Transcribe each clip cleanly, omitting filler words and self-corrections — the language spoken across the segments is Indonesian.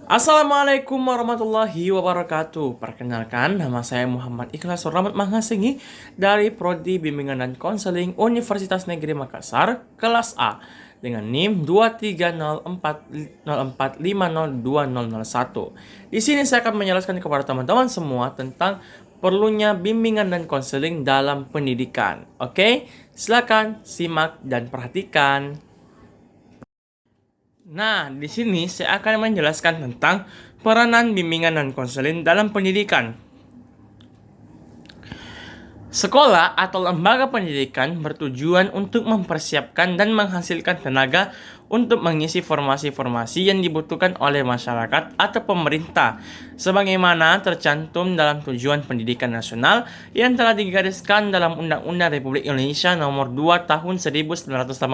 Assalamualaikum warahmatullahi wabarakatuh. Perkenalkan, nama saya Muhammad Ikhlas Rahmat Mangasingi dari Prodi Bimbingan dan Konseling Universitas Negeri Makassar, kelas A, dengan NIM 23040450201. Di sini saya akan menjelaskan kepada teman-teman semua tentang perlunya bimbingan dan konseling dalam pendidikan. Oke, silakan simak dan perhatikan. Nah, di sini saya akan menjelaskan tentang peranan bimbingan dan konseling dalam pendidikan. Sekolah atau lembaga pendidikan bertujuan untuk mempersiapkan dan menghasilkan tenaga untuk mengisi formasi-formasi yang dibutuhkan oleh masyarakat atau pemerintah, sebagaimana tercantum dalam Tujuan Pendidikan Nasional yang telah digariskan dalam Undang-Undang Republik Indonesia Nomor 2 Tahun 1989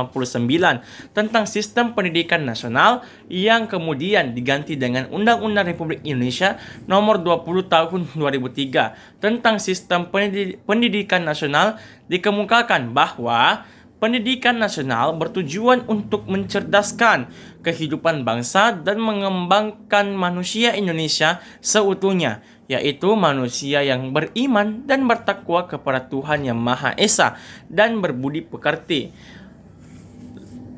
tentang Sistem Pendidikan Nasional yang kemudian diganti dengan Undang-Undang Republik Indonesia Nomor 20 Tahun 2003 tentang Sistem Pendidikan Nasional. Dikemukakan bahwa pendidikan nasional bertujuan untuk mencerdaskan kehidupan bangsa dan mengembangkan manusia Indonesia seutuhnya, yaitu manusia yang beriman dan bertakwa kepada Tuhan Yang Maha Esa dan berbudi pekerti,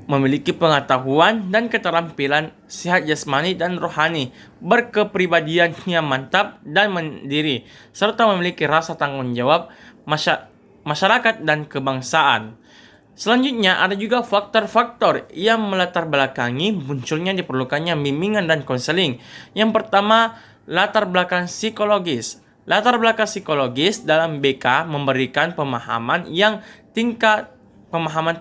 memiliki pengetahuan dan keterampilan sehat jasmani dan rohani, berkepribadian yang mantap dan mandiri, serta memiliki rasa tanggung jawab masyarakat dan kebangsaan. Selanjutnya, ada juga faktor-faktor yang melatar belakangi munculnya diperlukannya bimbingan dan konseling. Yang pertama, latar belakang psikologis. Latar belakang psikologis dalam BK memberikan pemahaman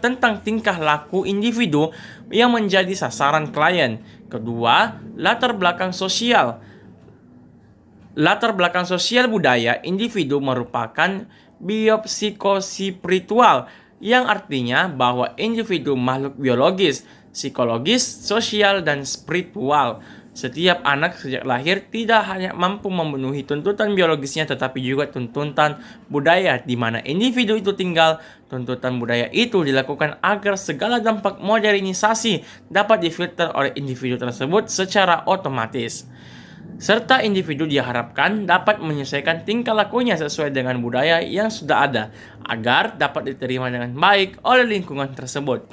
tentang tingkah laku individu yang menjadi sasaran klien. Kedua, latar belakang sosial. Latar belakang sosial budaya individu merupakan biopsikospiritual, yang artinya bahwa individu makhluk biologis, psikologis, sosial, dan spiritual. Setiap anak sejak lahir tidak hanya mampu memenuhi tuntutan biologisnya, tetapi juga tuntutan budaya di mana individu itu tinggal. Tuntutan budaya itu dilakukan agar segala dampak modernisasi dapat difilter oleh individu tersebut secara otomatis, serta individu diharapkan dapat menyesuaikan tingkah lakunya sesuai dengan budaya yang sudah ada, agar dapat diterima dengan baik oleh lingkungan tersebut.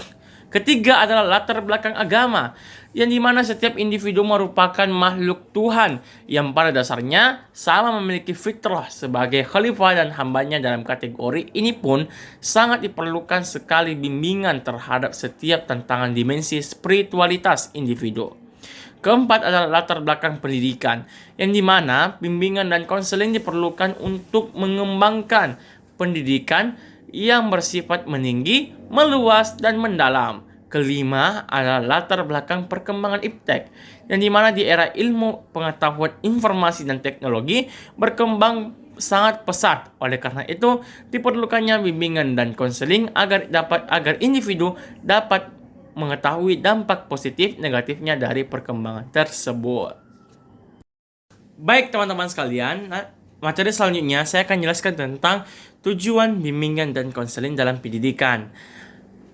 Ketiga adalah latar belakang agama, yang dimana setiap individu merupakan makhluk Tuhan yang pada dasarnya sama memiliki fitrah sebagai khalifah dan hambanya. Dalam kategori ini pun sangat diperlukan sekali bimbingan terhadap setiap tantangan dimensi spiritualitas individu. Keempat adalah latar belakang pendidikan, yang dimana bimbingan dan konseling diperlukan untuk mengembangkan pendidikan yang bersifat meninggi, meluas, dan mendalam. Kelima adalah latar belakang perkembangan iptek, yang dimana di era ilmu pengetahuan informasi dan teknologi berkembang sangat pesat. Oleh karena itu, diperlukannya bimbingan dan konseling agar individu dapat mengetahui dampak positif negatifnya dari perkembangan tersebut. Baik teman-teman sekalian, materi selanjutnya saya akan jelaskan tentang tujuan bimbingan dan konseling dalam pendidikan.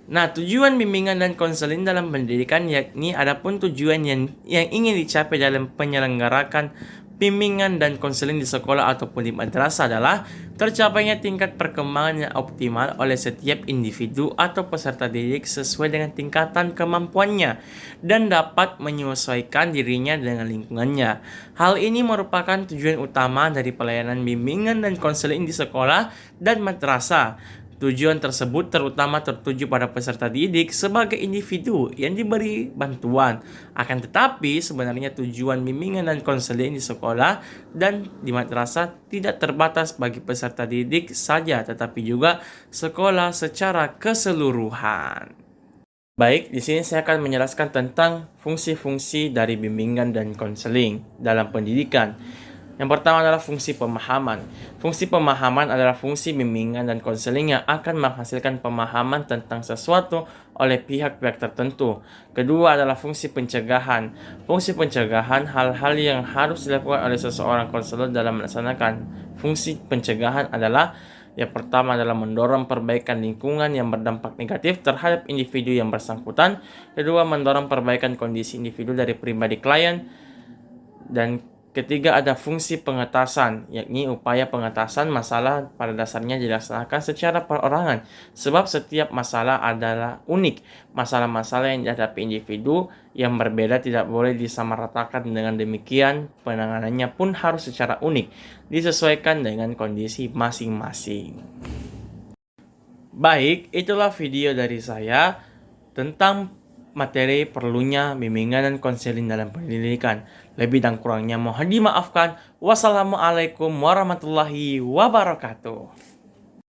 Nah, tujuan bimbingan dan konseling dalam pendidikan yakni adapun tujuan yang ingin dicapai dalam penyelenggarakan bimbingan dan konseling di sekolah ataupun di madrasah adalah tercapainya tingkat perkembangan yang optimal oleh setiap individu atau peserta didik sesuai dengan tingkatan kemampuannya dan dapat menyesuaikan dirinya dengan lingkungannya. Hal ini merupakan tujuan utama dari pelayanan bimbingan dan konseling di sekolah dan madrasah. Tujuan tersebut terutama tertuju pada peserta didik sebagai individu yang diberi bantuan. Akan tetapi, sebenarnya tujuan bimbingan dan konseling di sekolah dan di madrasah tidak terbatas bagi peserta didik saja, tetapi juga sekolah secara keseluruhan. Baik, di sini saya akan menjelaskan tentang fungsi-fungsi dari bimbingan dan konseling dalam pendidikan. Yang pertama adalah fungsi pemahaman. Fungsi pemahaman adalah fungsi bimbingan dan konseling yang akan menghasilkan pemahaman tentang sesuatu oleh pihak-pihak tertentu. Kedua adalah fungsi pencegahan. Fungsi pencegahan hal-hal yang harus dilakukan oleh seseorang konselor dalam melaksanakan fungsi pencegahan adalah yang pertama adalah mendorong perbaikan lingkungan yang berdampak negatif terhadap individu yang bersangkutan. Kedua, mendorong perbaikan kondisi individu dari pribadi klien. Dan ketiga, ada fungsi pengetasan, yakni upaya pengetasan masalah pada dasarnya dilaksanakan secara perorangan. Sebab setiap masalah adalah unik. Masalah-masalah yang dihadapi individu yang berbeda tidak boleh disamaratakan. Dengan demikian, penanganannya pun harus secara unik, disesuaikan dengan kondisi masing-masing. Baik, itulah video dari saya tentang materi perlunya bimbingan dan konseling dalam pendidikan. Lebih dan kurangnya mohon dimaafkan. Wassalamualaikum warahmatullahi wabarakatuh.